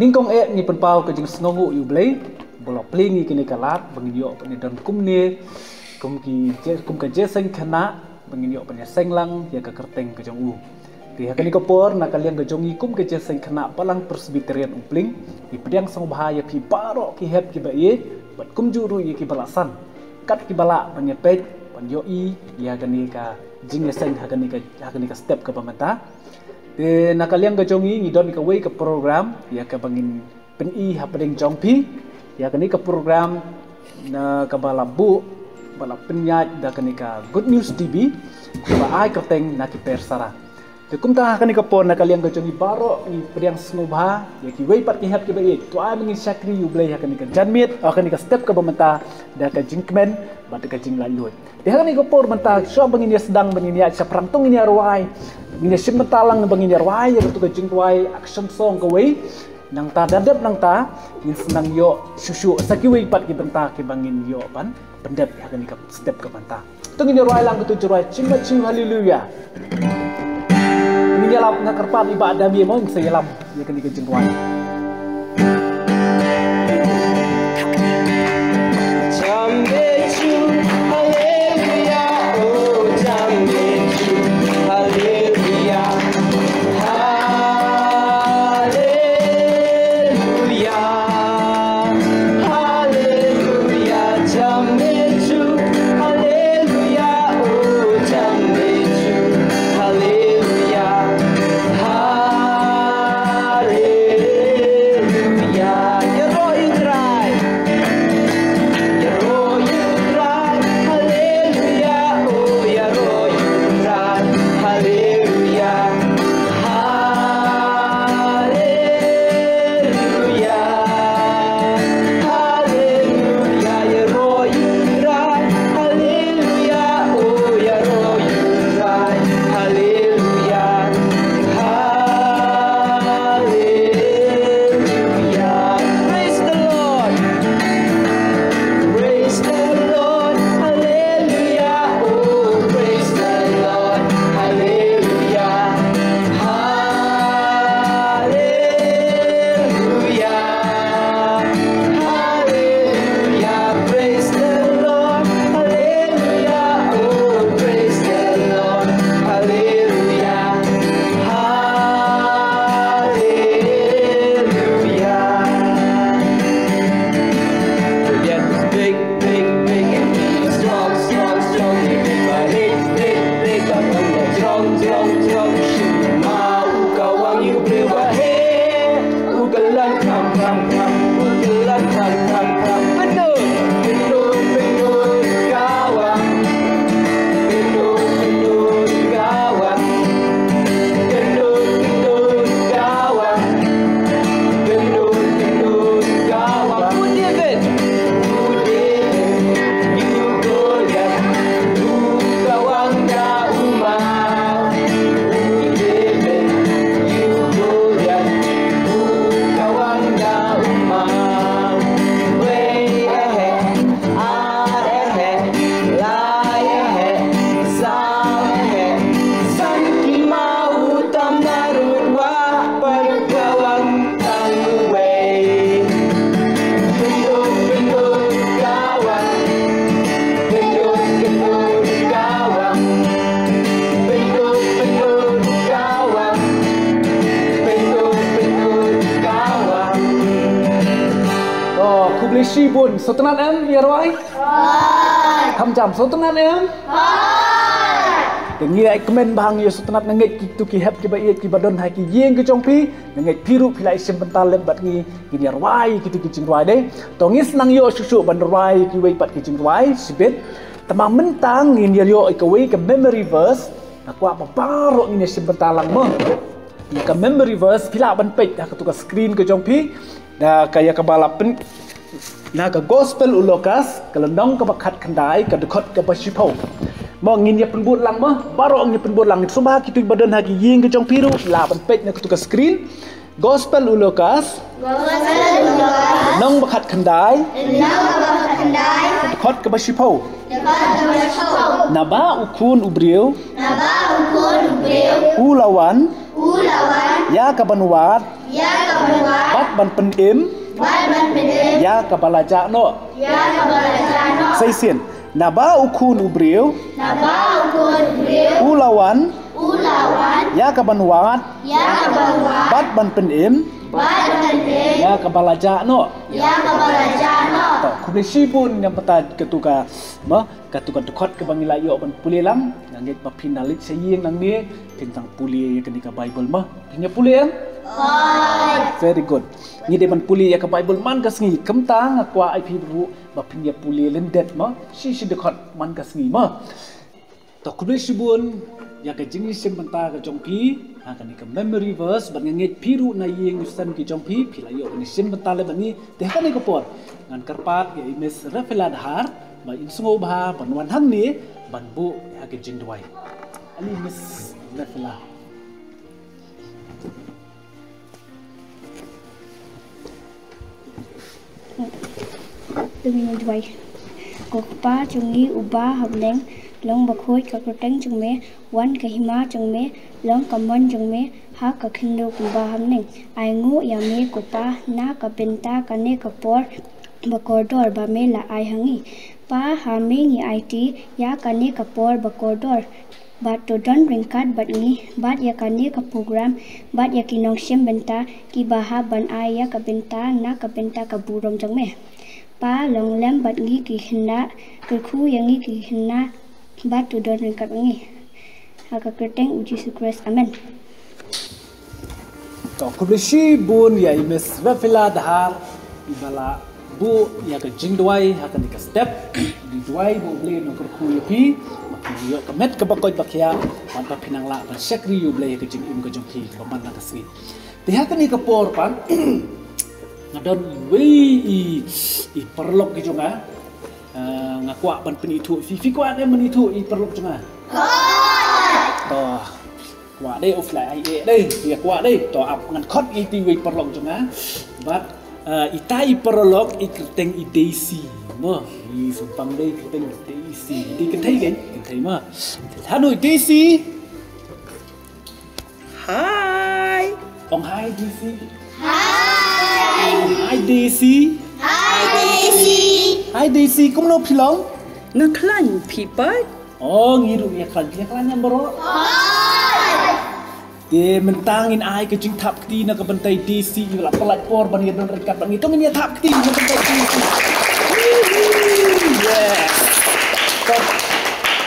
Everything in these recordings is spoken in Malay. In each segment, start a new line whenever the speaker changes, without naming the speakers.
ningkong ni penpau ke jing snongu yu blay bolok plingi kini kalat bangin yo pani don kumni kum ke jeseng khana bangin yo pani senglang ya ke kerteng ke jong u ti hakani kopor na kalian ke jongi kum ke jeseng khana palang presbyterian umpling di pedang sang bahaya pi baro ki hep ki bae bat kum juru ye ki balasan kat ki bala pani pej pan yo i ya kani ka jing seng hakani ka step ke pamata de na kalian ke jongi ni don ka way ke program ya ke bangin pen i hapadeng jongpi ya kani ke program na ka bala bu bala penyat da kani ka Good News TV ba ai kerteng na ki persara de kum ta kani ka pon na kalian ke jongi baro ni priang snubha ya ki way pat ki hap ki bae to ai mengin sakri yu blay ya kani ka janmit kani ka step ke bamata da ka jingkmen ba ka jing lalut de kani ka por menta so bangin ya sedang bangin ya saprang tung ni arwai ini simentalang bangin yarwai ya tu kajing wai action song kawai nang ta dadap nang ta in senang yo susu sakiwi pat ki benta ki bangin yo pan pendap ya kan ka step ke banta tungin yarwai lang tu jurwai cima haleluya ini lam ngakarpat ibadah mi mong sayalam ya kan kajing wai Sibun, sotenan em yarwai? Kam jam sotenan em? Tengi ai komen bang yo sotenat nanget kitu ki hep ki bae ki badon hai ki yeng ki jongpi nanget piru pilai sim bental lem bat ngi ki yarwai kitu ki jingwai de. Tongis nang yo susu banderwai ki wei pat ki jingwai sibet. Tamang mentang ngin yo ai ka wei ka memory verse. Aku apa paro ngin sim bentalang mo. Ni ka memory verse pila ban pej dah ketuka screen ke jongpi. Da kaya ka balapen na ka gospel ulokas kelendong ka bakat kendai ka dekot ka basipau mo ngin ya penbut lang mo baro ngin penbut lang sumba kitu badan hagi ying ke jong piru la ban pej na ka screen gospel ulokas nong bakat kendai dekot ka basipau naba ukun ubriu ulawan ya kabanwat bat ban penim ya kabalajakno Saisian naba ukun ubriu ulawan ya kabanwat bat ban penim ya kabalajakno kublesi pun yang peta ketuka katukan tukot ke bangila yo ban pulilang ngangit bapinalit saying nang ni tentang puli kenika Bible mah punya puli yang very good ni de ban puli ya ke Bible man kasngi kemtang akwa IP ru bapinya puli lendet mah si dekot man kasngi mah to kublesi pun ya ke jingis sembenta ke jongpi akan ke memory verse ban ngangit piru na yeng usan ki jongpi pilayo ni sembenta le bani de kan ni kopor ngan karpat ya imes Rafaela Dahar ba insungo ba banwan hang ni ban bu ya ke jindwai ali Miss Rafaela
Demi jwai kokpa chungi uba hableng long bakhoi ka koteng chungme wan ka hima chungme long kamon chungme ha ka khindo kuba hamneng aingu yame kopa na ka benta kane kapor bakodor ba me la ai hangi pa hame ni IT ya kane kapor bakodor but to don't bring card but ni bat ya kane ka program bat ya kinong shem benta ki baha ban ai ya ka benta na ka benta ka burom chungme pa long lem bat ngi ki hinna ke khu yang ngi ki hinna bat to don't bring card ngi ha ka keteng uji sukres amen
to kublesi bun ya imes Rafaela Dahar ibala bu ya ke jingdwai akan ke step di dwai bu ble no ku yapi makiyo kamet ke bakoi bakya man pa pinangla ban sekri yu ble ke jing im ke jongki paman na kasri te hakan ni ke por pan ngadon wei i perlok ke jonga ngakwa ban penitu fi kwa ne menitu i perlok jonga to kwa dei offline ai dei ya kwa dei to ap ngan khot i ti wei perlok jonga bat itai perlok i kerteng i desi mo i sumpang dei kerteng desi di kentai kan kentai ma hanu desi
Hi
ong hai desi
Hi
Daisy.
Hi Daisy
Hi Daisy, kum no pilong?
ngaklan pipat
Oh, ngiru ya klan yang bro. Dia mentangin ai ke jing tap kti na ke bentai Daisy la pelat por ban ya don rekat ban itu ngin ya tap kti na bentai Daisy. Yes.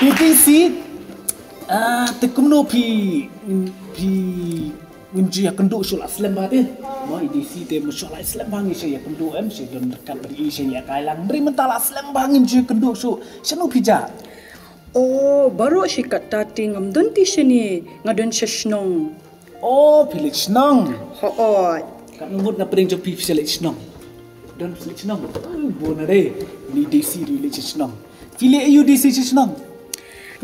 Di Daisy te kum no pi unji akan duk sul aslam ba de mo idisi te musul aslam bangi saya akan duk em saya don dekat beri saya kailang dari mental aslam bangi je akan duk su sanu pija
oh baru si kata tingam don ti sini ngadon sesnong
oh village nong
hoot
kat numut na pering jopi village nong don village nong bona de ni desi village nong village you desi nong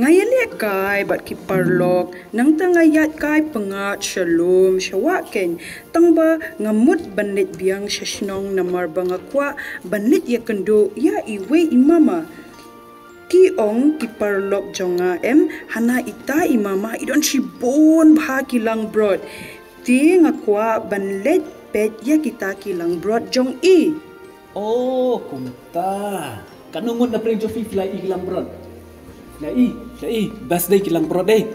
ngayali kai bat ki parlok nang tangayat kai pengat shalom shawaken tangba ngamut banlit biang sesnong namar bangakwa banlit ya kendo ya iwe imama ki ong ki parlok jonga em hana ita imama idon shibon bha kilang brod ti ngakwa banlit pet ya kita kilang brod jong i
oh kumta kat numut na pering jopi fly ilang brod lai bas dai kilang brod dai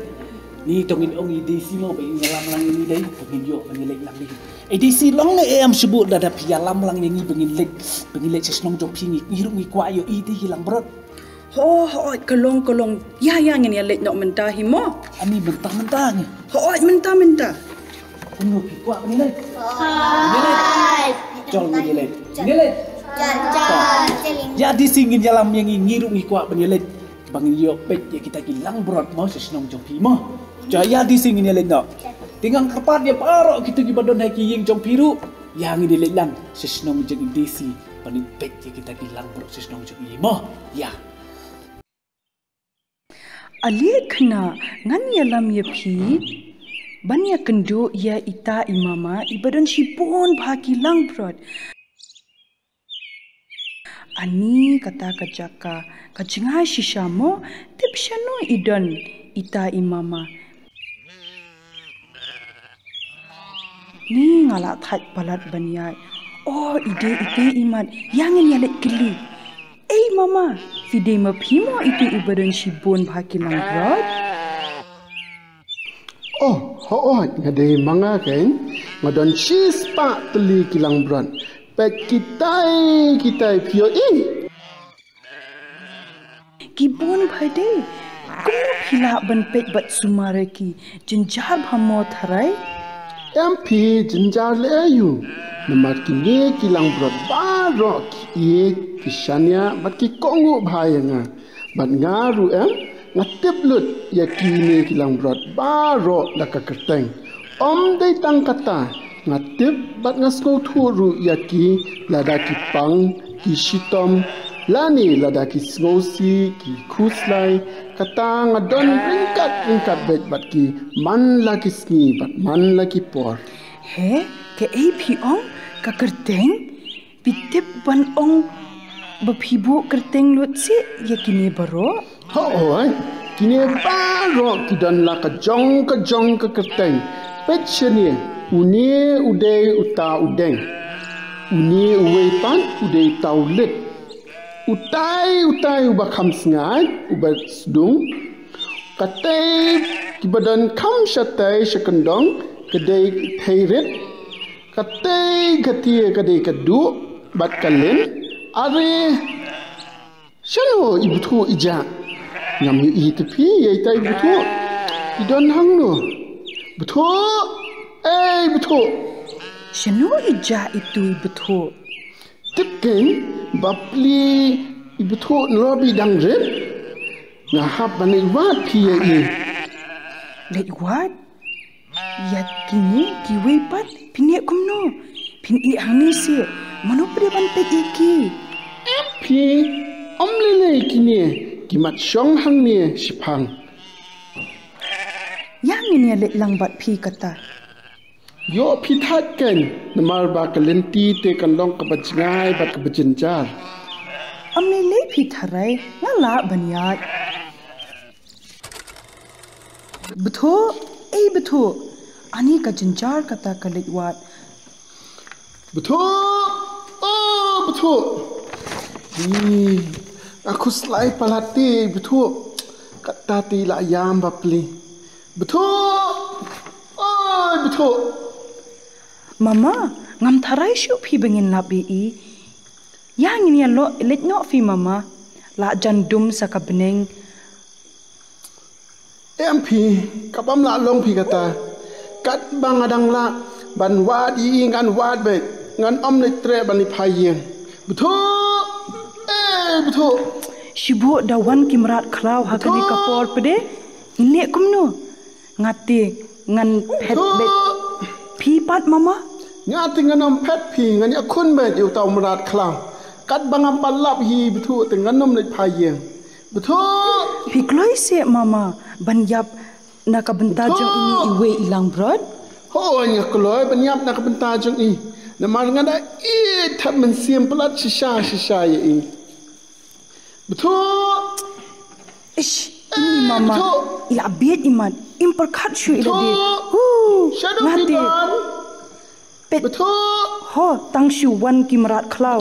ni tongin ong idisi mo bai ngalam lang ini dai pengin yo pengilek lang ni idisi long ne am sebut dah pialam lang yang ni pengilek sesnong jok pingi ngiru ngi kwa yo idi kilang brod
ho kolong ya ngin ya lek nok mentahi mo
ani mentah ni
ho menta
penuh pi kwa pengilek jol pengilek ya di singin jalam yang ngiru ngi kwa pengilek bang yo pet ya kita kilang brod mau sesnong jompi mo jaya di sing ini lek no tingang kepat ya parok kita gi badon hai ki yeng jompi ru yang ini lek lang sesnong jeng desi pani pet ya kita kilang brod sesnong jompi mo ya
alekna ngan yalam ya phi banya kendo ya ita imama ibadon shipon bhaki lang brod ani kata kajaka kajinga shishamo tipshano idon ita imama Ni ngalak that palat banyai. Oh, ide imat yang ini alek geli. Mama, fide mapimo itu ibadan shibon bhakilang brod.
Oh, ngade manga kan? Ngadon cheese pa teli kilang brod. Pet kitai pio
Gibon bhade. Kumu pila ban pet bat sumare ki jinjar bhamo tharai.
MP jinjar le ayu. Namar kini kilang brod barok kisanya bat ki kongu bhayanga. Bat ngaru ngatip lut ya kini kilang brod barok daka kerteng. Dai tang kata ngatip bat ngasko thuru ya ki lada ki pang ki shitom lani lada ki sngosi ki khuslai kata ngadon ringkat bet bat ki man laki sni bat man laki por.
He, ke piong ka kerteng pitip ban ong baphibu kerteng lut si yakini baro.
Kini baro kidan la ka jong ka kerteng. Petchenie uni udai uta udeng. Uni uwe pan udai taulit. Utai ubakam sengat ubat sedung. Katai kibadan kam syatai syakendong kedai thairit. Katai gatia kedai kedu bat kalin. Are syano ibu tu ija. Ngam yu tepi yai tai ibu tu. Idon hang no. Betul.
Syano ija itu betul.
Tipken bapli betul lobi dangret. Ngahap banai wat pia
Let what? Yat kini kiwe pat pinek kumno. Pin hani si mano preban pet iki.
Pi omlele kini kimat syong hang ni sipang.
Yang ini let lang bat pi kata.
Yo pithat kan namar ba kalenti te kan long kabajngai bat kabajenjar.
Amne pi tharai ngala banyat. Betul. Ani ka jenjar kata kalit wat.
Betul. Aku selai palati betul. Kata ti la ayam bapli. Betul.
Mama, ngam tharai syu phi bengin labi Yang ini lo let no fi mama. La jandum sakabeneng.
MP kabam la long pi kata. Kat bang adang la ban wad ngan wad bet ngan om le tre ban ni phayeng. Betul.
Shibu dawan kimrat klau hakani kapor pede. Nek kumno. Ngati ngan pet bet. Pipat mama
ngati nganom pet pi ngani akun bet yu taw mrat klang kat bangam palap hi betu te nganom le phayeng betu
pi kloi se mama banyap nak bentajong ini iwe ilang brod
nya kloi banyap nak bentajong na mar ngada tat men siem plat shisha ye betu
ini mama ila biet iman imperkat syu ila di ngati
betul
tang shu wan kimrat klau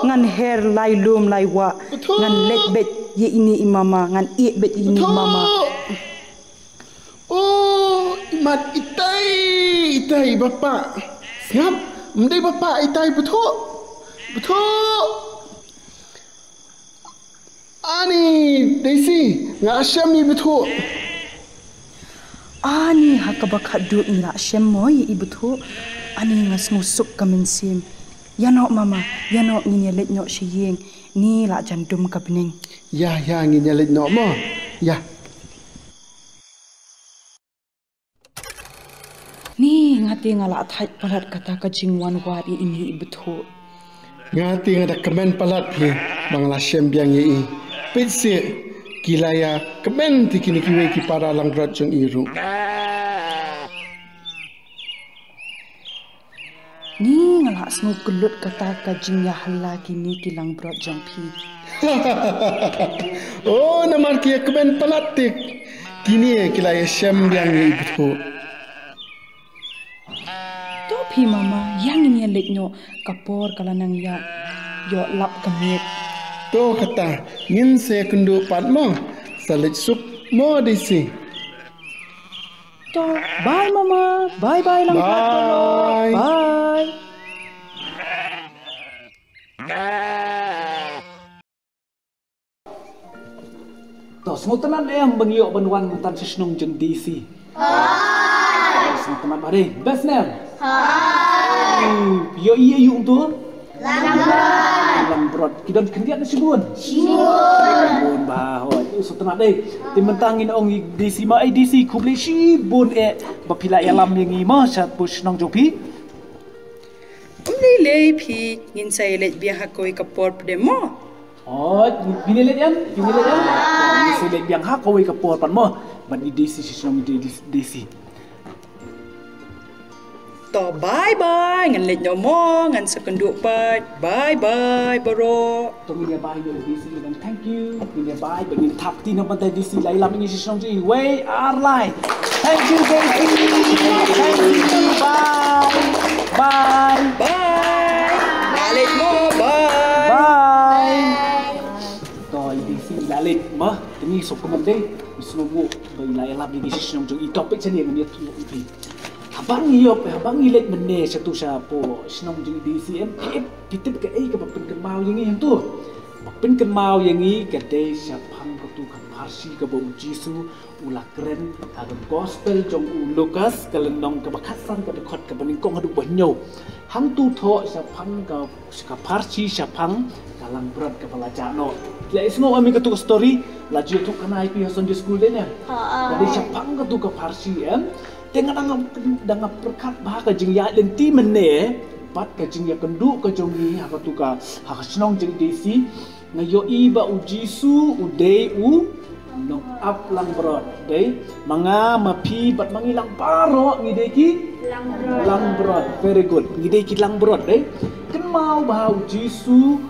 ngan hair lai lum lai wa ngan leg bet ye ini imama ngan bet ini mama
imat itai bapa siap mendai bapa itai betul ani desi ngasham ni betul
ani hakabakat du ina shemoy ibutu ani ngas ngusuk kamensim yano mama yano nginyelet no shiyeng ni la jandum kabning
ya nginyelet no mo ya
ni ngati ngala thait palat kata ka jingwan wari ini ibutu
ngati ngada kemen palat phi bangla shem biang ye pitse kilaya kemen tikini kiwe ki para langrat jong iru
ni ngala snu kelut kata ka jingya hala kini kilang brot jong phi
namar ki kemen palatik kini kilaya shem yang ibu
Pi mama yang ini leknyo kapor kalanang ya yo lap kemit.
To kata ngin se kundu pat mo salit sup mo disi.
To bye mama, bye bye lang
Bye.
Bye.
To semua tenan yang bangyo banwan mutan sisnong jeng DC. Hai. Semua tenan bare. Best name. Hai. Yo iya yung tu. Lambrot. Kita kendian si bun. Bun bahwa itu setelah deh. Timentangin ong DC ma DC kubli si bun bapila yalam yang ima sat push nong jopi.
Lele pi ngin saya let biar hakoi kapor demo.
Oh, binilet yan? Binilet yan? Ini silet yang hak kawai ke por pan mo. Ban di DC sisnong DC.
To bye bye ngan let nyo mo ngan sekenduk pat. Bye bye bro.
Tong ini bye yo DC dan thank you. Ini bye bagi tap ti no pantai DC lai lam ini sisnong ji way are line. Thank you DC. Thank you. Bye. Bye.
Bye. Balik mo bye.
Bye. To DC lalit mah ini sok kemande semua bagi lai lam ini sisnong ji topik sini yang dia tu ipi. Habang iyop, habang ilet mene satu siapa senang jadi DCM pitip ke ke bapin kenmau yang ini tu bapin kenmau yang ini kedai siapang ketu kan parsi ke bau Jisu ulah keren ada gospel jong Lukas kelendong ke bakasan ke dekat ke peningkong aduk banyo hang tu tho siapang ke parsi siapang kalang berat ke pelajano la semua kami ketu story laju tu kena IP Sunday school deh jadi siapang ketu ke parsi Tengah dengan perkat bahaka jeng ya lenti mene pat ka jeng ya kendu ka jongi haka tuka haka senong jeng desi ngayo iba ujisu udei nong up lang brod dei manga mapi bat mangilang paro ngideki lang brod very good ngideki lang brod dei ken mau bah ujisu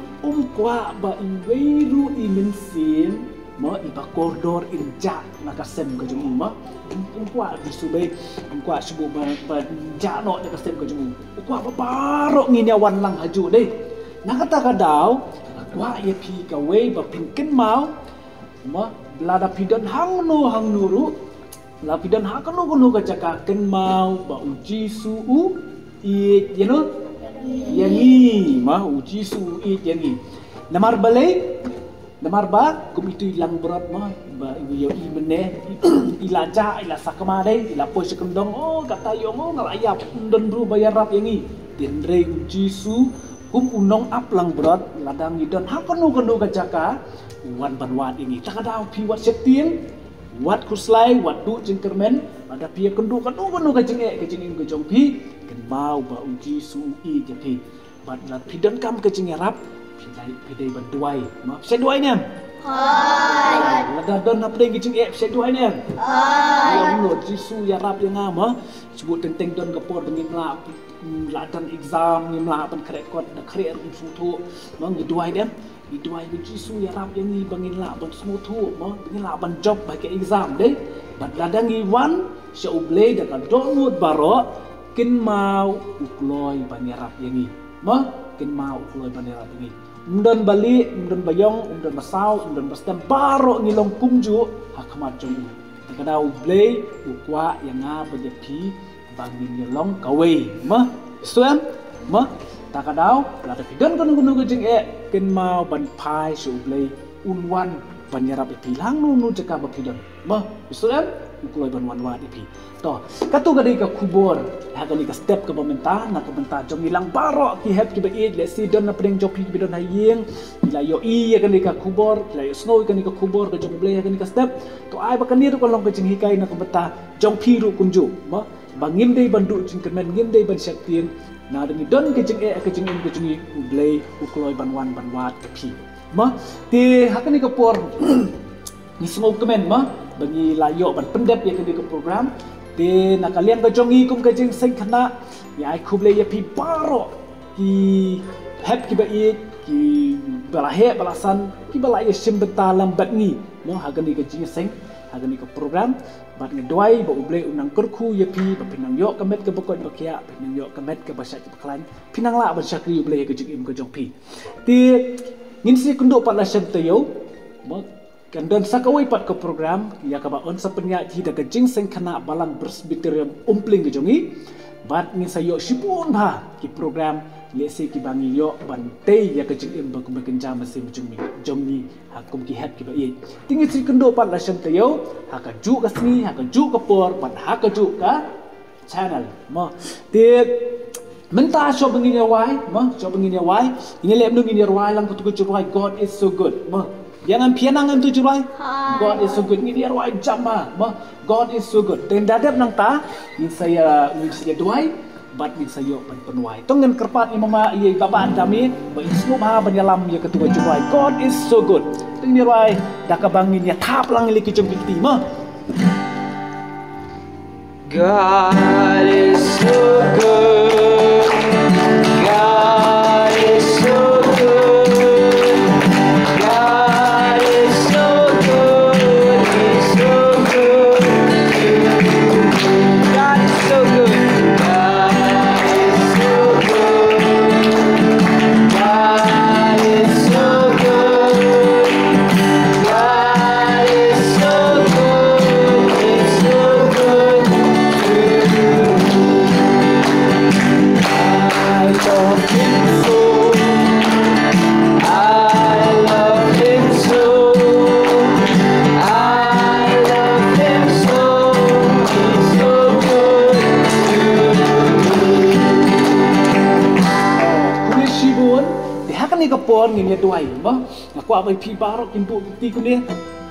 kwa ba inweiru imensin mo iba koridor inja nakasem ka jeng ma Ungkwa disubay, ungkwa subuh berjano dekat step kejemu. Ungkwa baru nginiawan lang haju deh. Nakata daw, ungkwa ia pi kawe bapinken mau, ma belada pidan hang nuru, la pidan hang kanu kacakaken mau ba uji suu it you know yangi ma uji suu it yangi. Namar balai Namar ba kum itu ilang berat mah ba yo i mene ilaja ila sakama dai ila poi sekendong oh kata yo mo ngalayap don bru bayar rap yang i denre jisu kum unong ap lang berat ladang idon ha kanu gajaka wan banwan ini takadau pi wat setien wat kuslai wat du jengkermen ada pi kendu gajenge gajengin gajong pi ken mau ba jisu i jadi bad lat pidon kam gajenge rap Pidai berduai, maaf saya duai ni. Hai. Ada don apa lagi cing saya duai ni. Hai. Yang menurut Jisu ya rap yang ama sebut tentang don kapor dengan melap ladan exam yang melap pen krekot dak krek sutu mang duai dia. Duai Jisu ya rap yang ni bangin lap ban smutu mang bangin lap ban job bagi exam deh. Bad ladang iwan saya ublay dak donut baro kin mau ukloi banyak yang ni. Mah kin mau ukloi banyak yang ni. Umdan balik, umdan bayong, umdan masau, umdan bastem baro ngilong kumju hakamat jong. Takadau blay ukwa yang berjepi bangin ngilong kawe. Mah, istuan? Mah, takadau lada pidan kanu gajeng ken mau ban pai su blay unwan banyarap ipilang nu jeka bapidan. Mah, istuan? Ukuloi ban wan ipi. Toh, katu gadi ka kubor, hagani ka step ke pemerintah, nak pemerintah jom hilang baro ki hep ki baid, le si don na pedeng jopi ki bidon hayeng, ila yo i hagani ka kubor, ila yo snow hagani ka kubor ka jom blay hagani ka step, to ai bakan niru kalong ka jing hikai na pemerintah jom piru kunju, ma bangim dei bandu jing kemen ngim dei ban syaktin, na demi don ka jing ka jing ka jing blay ukuloi ban wan ban wat ka pi. Ma ti hagani ka por ni semua kemen ma bagi layo ban pendep ya ke program de nakalian bajongi kum kajing sing khana ya ai khuble ya pi baro ki hep ki bai ki balahe balasan ki balai sim betalam bat ni mo hagani kajing sing hagani ke program bat ngedwai ba uble unang kurku yapi ba pinang yok kamet ke bokot bakia pinang yok kamet ke basat ke baklan pinang la ba syakri uble ke jing ke jong pi ti ngin si kundo pat la syam tayo ba kan don sakawai pat ke program ya ka ba on sapenya ti da ke jing seng kana balang presbyterian umpling ke jongi bat ngin sayo sipun ba ki program lesi ki bangi yo bantai ya ke jing ba ku bekenja mesin jongi hakum ki hat ki ba ye tingi si kundo pat la syam tayo haka ju ka sni haka ju ka por pat haka ju ka channel mo ti menta so bengin ya wai mo so bengin ya wai ini lem nu ngin ya wai lang ku wai God is so good mo jangan pianang tu wai God is so good ngin ya wai jamba mo God is so good ten dadap nang ta ni saya duai bat ni sayo penuai tongen kerpat ni mama ye baba andami ba ismu ma banyalam ya ketua wai God is so good teng ni wai dak bangin ya tap lang liki jom kiti mo
God is so good. God is so good. God is so good. He's so good. God is so good. God is so good. God is so good. God is so good. He's so good.
ni kapon ngin ya tuai ba aku apa pi barok kimpu ti kumne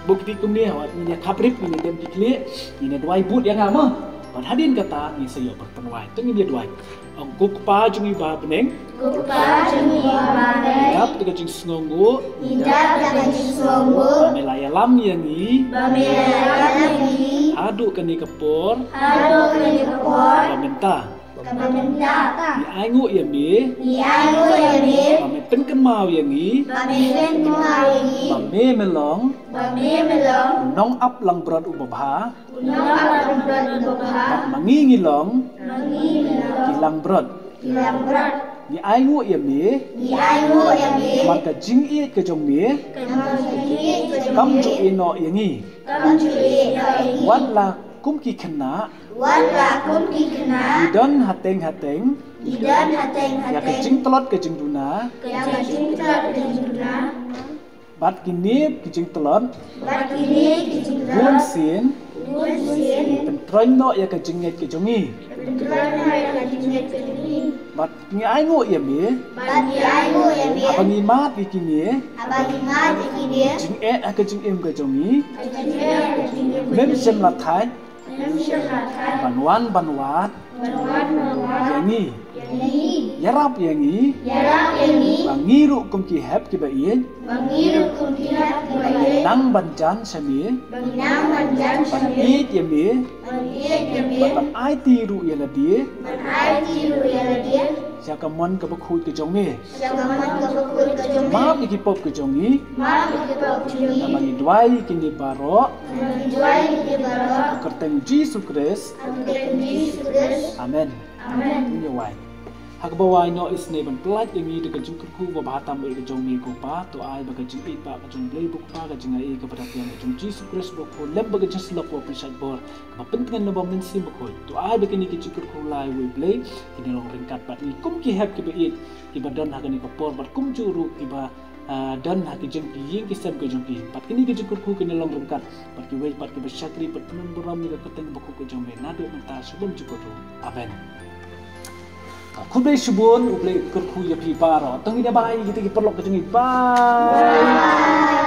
bukti kumne awat ni kaprip ni dem dikle ni tuai but yang ama pan hadin kata ni sayo perpenuai tu ni dia tuai angku pa jungi ba beneng
Kupa jungi bane,
dap tu jing sngongo
idap daga jisongo,
melaya lam yang ni
bamela lagi,
aduk ke ni kapor
hado kini kapor,
minta
kabenda ta,
ni aingu ya mi
ni ayu yami,
Mame penken mau yang ni
bamilen kumawi,
mame melong
bami melong,
nong up lang berat ubabha
unong alam berat ubah,
mangingi long
mangi melong,
kilang berat
kilang berat,
ni aingu ya mi
ni ayu yami,
marka jing i ke jong mi
kamar sendiri
kam
kejumbi,
jo ino yang ni
kam curi doi,
wan la kum ki kena
wala kum kikna,
don hateng
idan hateng
ya ke
hateng,
jing telot ke jing duna
yang cinta kejumna,
bat kini ke jing telot
bakini
gun
kejumna,
sin
Busin,
pentroin no ya ke jing ke jongi
benturan yang kejumna kejumni,
bat ni aingu ya mi
bagi ayu yang dia,
apa ni mat ikini
abagi mati kini,
jing ke jing em ke jongi
kejumna kejumna,
mem sem la thai
memsyarakat,
banwan banwat
berwarna-warna,
yang ni
yang ini,
yarap yang ni
yarap yang ini,
bangiru kum ki hep ki ba ien
bangiru kumpilat kibaye,
nang banjan sami
banginang manjan
ban
sambil,
it yami
bangiat jambil,
ban ai ti ru ya la di
banai tiru yang dia,
sia ka mon ka ba khu ke jong mi
Sagaman kabukul kejumbi,
ma ki pop ke jong ni
malam kita kejumbi,
bagi dwai kini baro
menjual di barok,
kerteng Jesus Christ
aku kendi sukses,
amen
amen.
ni wai hak bawai no is ne ban plat yang ni de ka jung ku ba batam e ke jong mi ko pa to ai ba ka jing i pa ka jong play book pa ka jing ai ka pada tiang ka jong Jesus Christ bo ko lem ba ka just lo ko pensat bor ka pentingan no ba men sim ko to ai ba kini ki jung ku lai we play kini long ringkat bat ni kum ki hap ki ba it ki ba don ha ka ni ko por bat kum juru ki ba dan ha ki jeng ki ying ki sem ka jong ki bat kini ki jung ku kini long ringkat bat ki we bat ki ba syakri bat penun beram ni ka keteng ba ko jong me na do menta subon jiko tu amen Kublai subun, ublai kerku ya pi paro. Tengin ya bayi kita perlu kejungi. Bye.